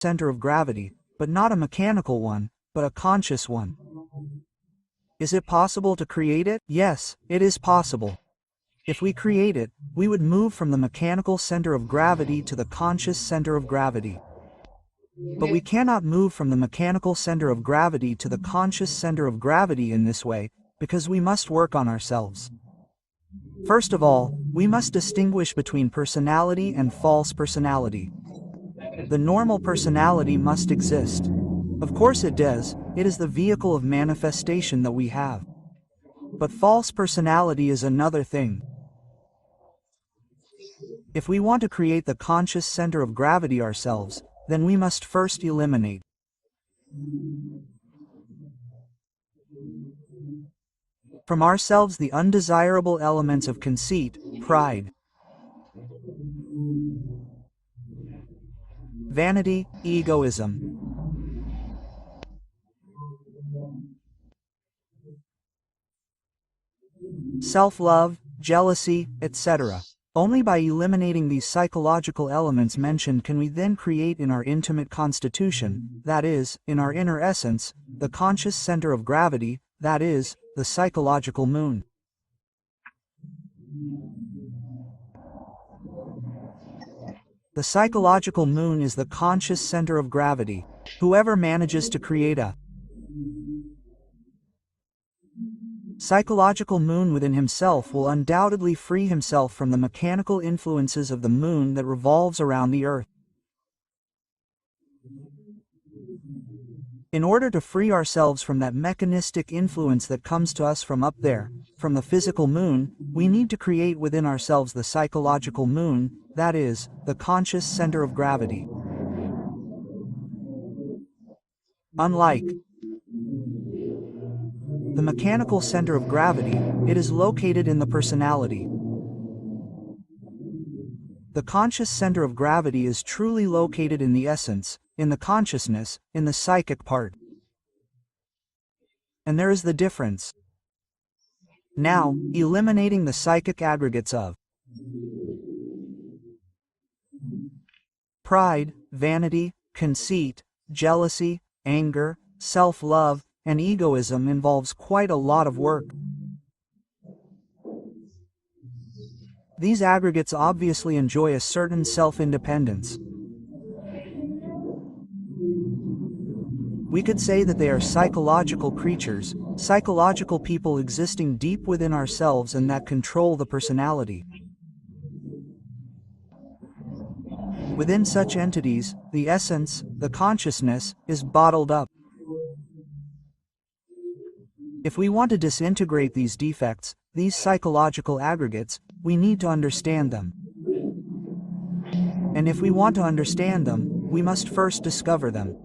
center of gravity, but not a mechanical one, but a conscious one. Is it possible to create it? Yes, it is possible. If we create it, we would move from the mechanical center of gravity to the conscious center of gravity. But we cannot move from the mechanical center of gravity to the conscious center of gravity in this way, because we must work on ourselves. First of all, we must distinguish between personality and false personality. The normal personality must exist. Of course it does, it is the vehicle of manifestation that we have. But false personality is another thing. If we want to create the conscious center of gravity ourselves, then we must first eliminate from ourselves the undesirable elements of conceit, pride, vanity, egoism, self-love, jealousy, etc. Only by eliminating these psychological elements mentioned can we then create in our intimate constitution, that is, in our inner essence, the conscious center of gravity, that is, the psychological moon. The psychological moon is the conscious center of gravity. Whoever manages to create a psychological moon within himself will undoubtedly free himself from the mechanical influences of the moon that revolves around the earth. In order to free ourselves from that mechanistic influence that comes to us from up there, from the physical moon, we need to create within ourselves the psychological moon, that is, the conscious center of gravity. Unlike the mechanical center of gravity, it is located in the personality. The conscious center of gravity is truly located in the essence, in the consciousness, in the psychic part. And there is the difference. Now, eliminating the psychic aggregates of pride, vanity, conceit, jealousy, anger, self-love, and egoism involves quite a lot of work. These aggregates obviously enjoy a certain self-independence. We could say that they are psychological creatures, psychological people existing deep within ourselves and that control the personality. Within such entities, the essence, the consciousness, is bottled up. If we want to disintegrate these defects, these psychological aggregates, we need to understand them. And if we want to understand them, we must first discover them.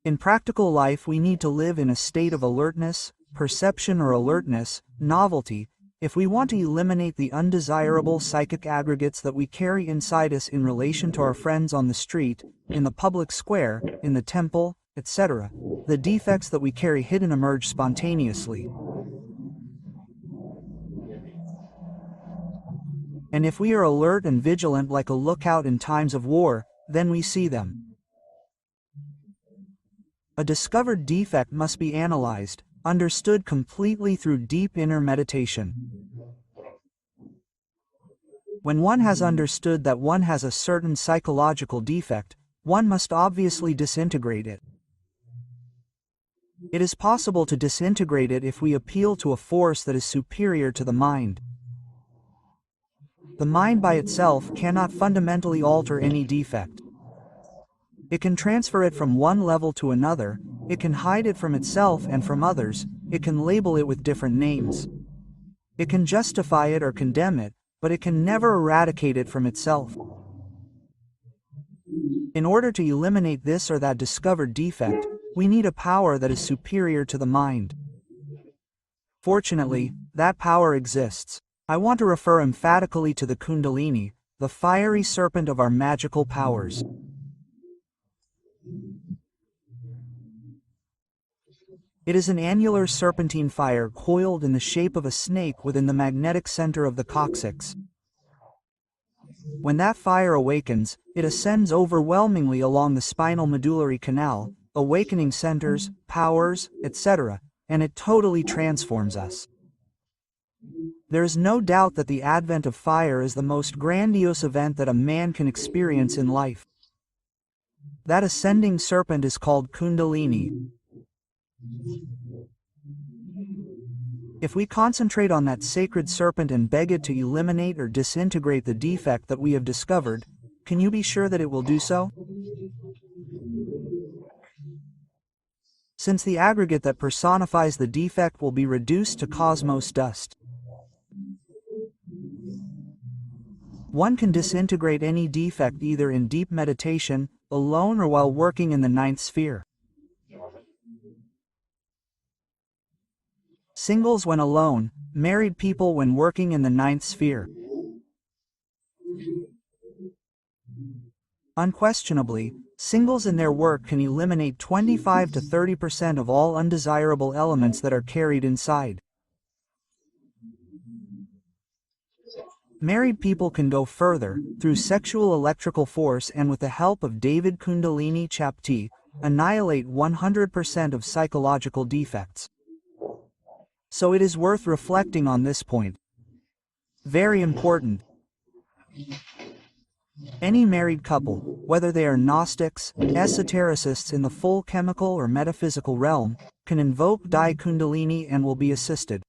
In practical life, we need to live in a state of alertness, perception or alertness, novelty, if we want to eliminate the undesirable psychic aggregates that we carry inside us in relation to our friends on the street, in the public square, in the temple, etc. The defects that we carry hidden emerge spontaneously. And if we are alert and vigilant like a lookout in times of war, then we see them. A discovered defect must be analyzed, understood completely through deep inner meditation. When one has understood that one has a certain psychological defect, one must obviously disintegrate it. It is possible to disintegrate it if we appeal to a force that is superior to the mind. The mind by itself cannot fundamentally alter any defect. It can transfer it from one level to another, it can hide it from itself and from others, it can label it with different names. It can justify it or condemn it, but it can never eradicate it from itself. In order to eliminate this or that discovered defect, we need a power that is superior to the mind. Fortunately, that power exists. I want to refer emphatically to the Kundalini, the fiery serpent of our magical powers. It is an annular serpentine fire coiled in the shape of a snake within the magnetic center of the coccyx. When that fire awakens, it ascends overwhelmingly along the spinal medullary canal, awakening centers, powers, etc., and it totally transforms us. There is no doubt that the advent of fire is the most grandiose event that a man can experience in life. That ascending serpent is called Kundalini. If we concentrate on that sacred serpent and beg it to eliminate or disintegrate the defect that we have discovered, can you be sure that it will do so? Since the aggregate that personifies the defect will be reduced to cosmos dust. One can disintegrate any defect either in deep meditation, alone, or while working in the ninth sphere. Singles when alone, married people when working in the ninth sphere. Unquestionably, singles in their work can eliminate 25 to 30% of all undesirable elements that are carried inside. Married people can go further, through sexual electrical force and with the help of David Kundalini Chapti, annihilate 100% of psychological defects. So it is worth reflecting on this point. Very important. Any married couple, whether they are Gnostics, esotericists in the full chemical or metaphysical realm, can invoke Dai Kundalini and will be assisted.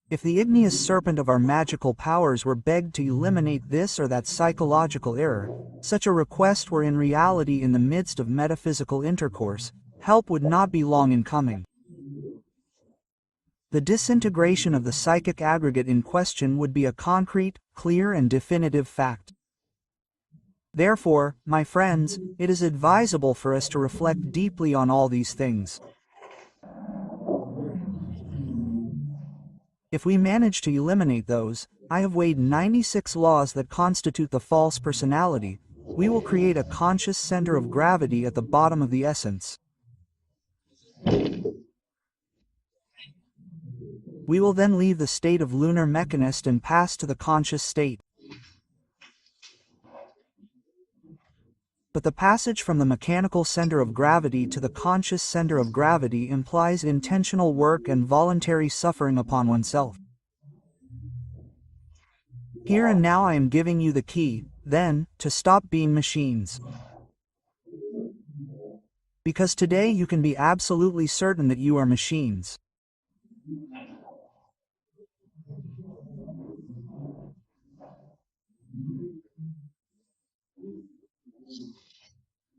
If the igneous serpent of our magical powers were begged to eliminate this or that psychological error, such a request were in reality in the midst of metaphysical intercourse, help would not be long in coming. The disintegration of the psychic aggregate in question would be a concrete, clear and definitive fact. Therefore, my friends, it is advisable for us to reflect deeply on all these things. If we manage to eliminate those, I have weighed 96 laws that constitute the false personality, we will create a conscious center of gravity at the bottom of the essence. We will then leave the state of lunar mechanist and pass to the conscious state. But the passage from the mechanical center of gravity to the conscious center of gravity implies intentional work and voluntary suffering upon oneself. Here and now I am giving you the key, then, to stop being machines. Because today you can be absolutely certain that you are machines.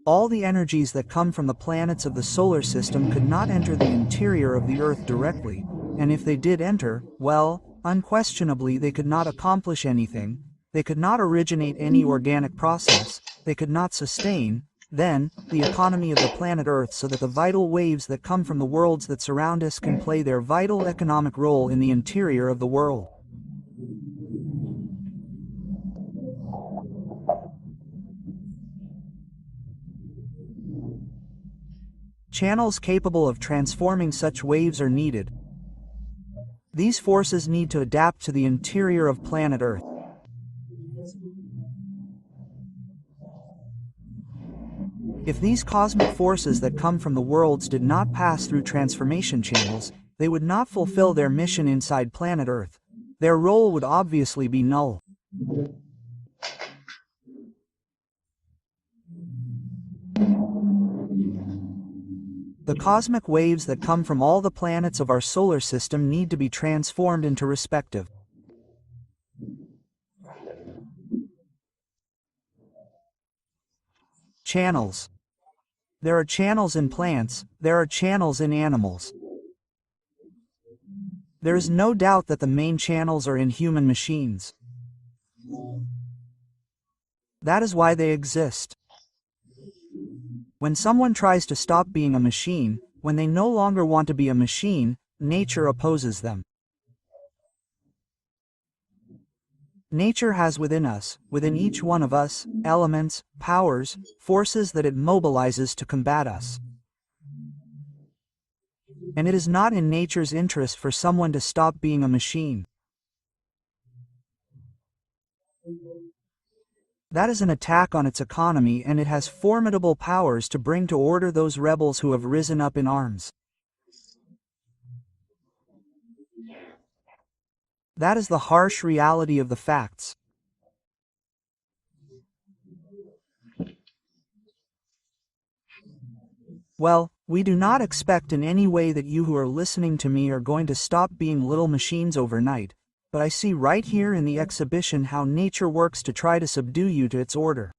All the energies that come from the planets of the solar system could not enter the interior of the Earth directly, and if they did enter, well, unquestionably they could not accomplish anything, they could not originate any organic process, they could not sustain, then, the economy of the planet Earth so that the vital waves that come from the worlds that surround us can play their vital economic role in the interior of the world. Channels capable of transforming such waves are needed. These forces need to adapt to the interior of planet Earth. If these cosmic forces that come from the worlds did not pass through transformation channels, they would not fulfill their mission inside planet Earth. Their role would obviously be null. The cosmic waves that come from all the planets of our solar system need to be transformed into respective channels. There are channels in plants, there are channels in animals. There is no doubt that the main channels are in human machines. That is why they exist. When someone tries to stop being a machine, when they no longer want to be a machine, nature opposes them. Nature has within us, within each one of us, elements, powers, forces that it mobilizes to combat us. And it is not in nature's interest for someone to stop being a machine. That is an attack on its economy, and it has formidable powers to bring to order those rebels who have risen up in arms. That is the harsh reality of the facts. Well, we do not expect in any way that you who are listening to me are going to stop being little machines overnight, but I see right here in the exhibition how nature works to try to subdue you to its order.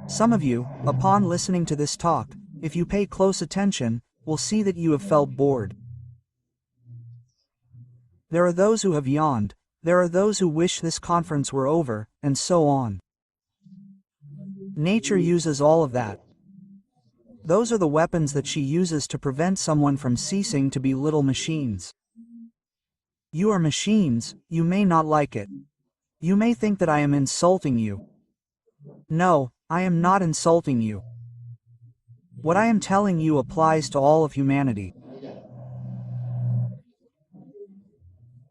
Some of you, upon listening to this talk, if you pay close attention, will see that you have felt bored. There are those who have yawned, there are those who wish this conference were over, and so on. Nature uses all of that. Those are the weapons that she uses to prevent someone from ceasing to be little machines. You are machines, you may not like it. You may think that I am insulting you. No, I am not insulting you. What I am telling you applies to all of humanity.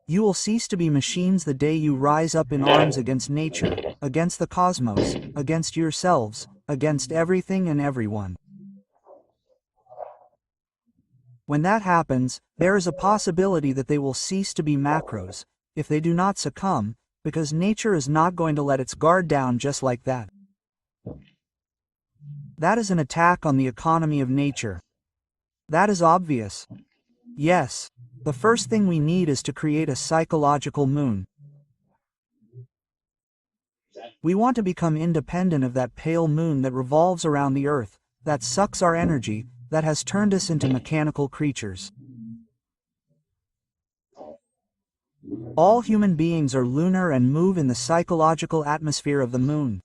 You will cease to be machines the day you rise up in arms against nature, against the cosmos, against yourselves, against everything and everyone. When that happens, there is a possibility that they will cease to be macros, if they do not succumb, because nature is not going to let its guard down just like that. That is an attack on the economy of nature. That is obvious. Yes, the first thing we need is to create a psychological moon. We want to become independent of that pale moon that revolves around the earth, that sucks our energy, that has turned us into mechanical creatures. All human beings are lunar and move in the psychological atmosphere of the moon.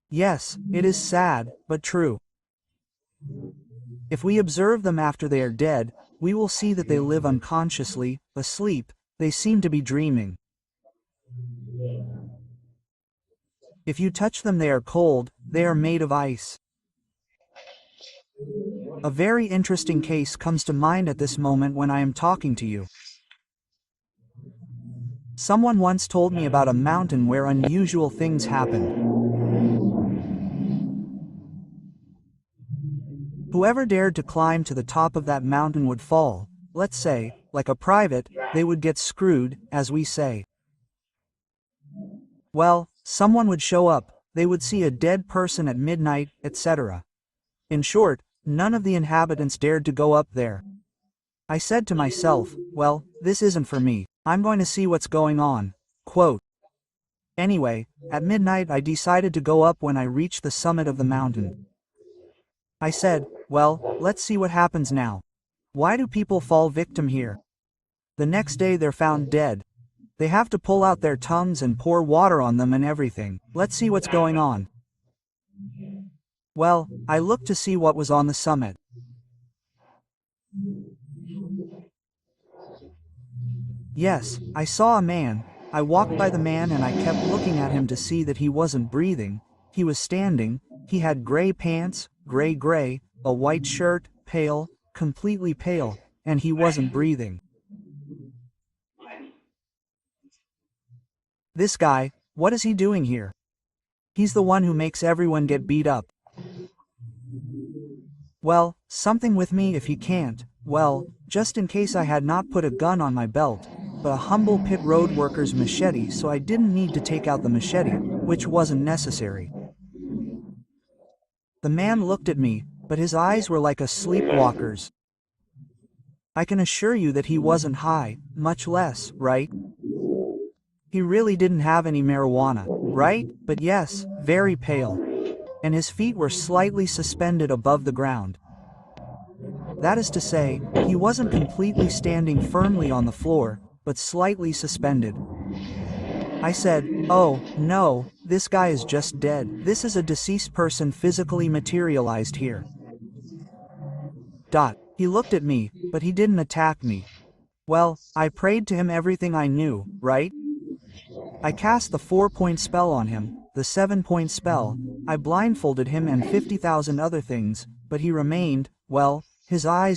Yes, it is sad, but true. If we observe them after they are dead, we will see that they live unconsciously, asleep, they seem to be dreaming. If you touch them they are cold, they are made of ice. A very interesting case comes to mind at this moment when I am talking to you. Someone once told me about a mountain where unusual things happened. Whoever dared to climb to the top of that mountain would fall, let's say, like a private, they would get screwed, as we say. Well, someone would show up, they would see a dead person at midnight, etc. In short, none of the inhabitants dared to go up there. I said to myself, well, this isn't for me, I'm going to see what's going on. Quote. Anyway, at midnight I decided to go up. When I reached the summit of the mountain, I said, well, let's see what happens now. Why do people fall victim here? The next day they're found dead. They have to pull out their tongues and pour water on them and everything. Let's see what's going on. Well, I looked to see what was on the summit. Yes, I saw a man. I walked by the man and I kept looking at him to see that he wasn't breathing. He was standing, he had gray pants, gray, a white shirt, pale, completely pale, and he wasn't breathing. This guy, what is he doing here? He's the one who makes everyone get beat up. Well, something with me if he can't, well, just in case I had not put a gun on my belt, but a humble pit road worker's machete, so I didn't need to take out the machete, which wasn't necessary. The man looked at me, but his eyes were like a sleepwalker's. I can assure you that he wasn't high, much less, right? He really didn't have any marijuana, right? But yes, very pale. And his feet were slightly suspended above the ground. That is to say, he wasn't completely standing firmly on the floor, but slightly suspended. I said, oh, no, this guy is just dead. This is a deceased person physically materialized here. He looked at me, but he didn't attack me. Well, I prayed to him everything I knew, right? I cast the 4-point spell on him, the 7-point spell, I blindfolded him and 50,000 other things, but he remained, well, his eyes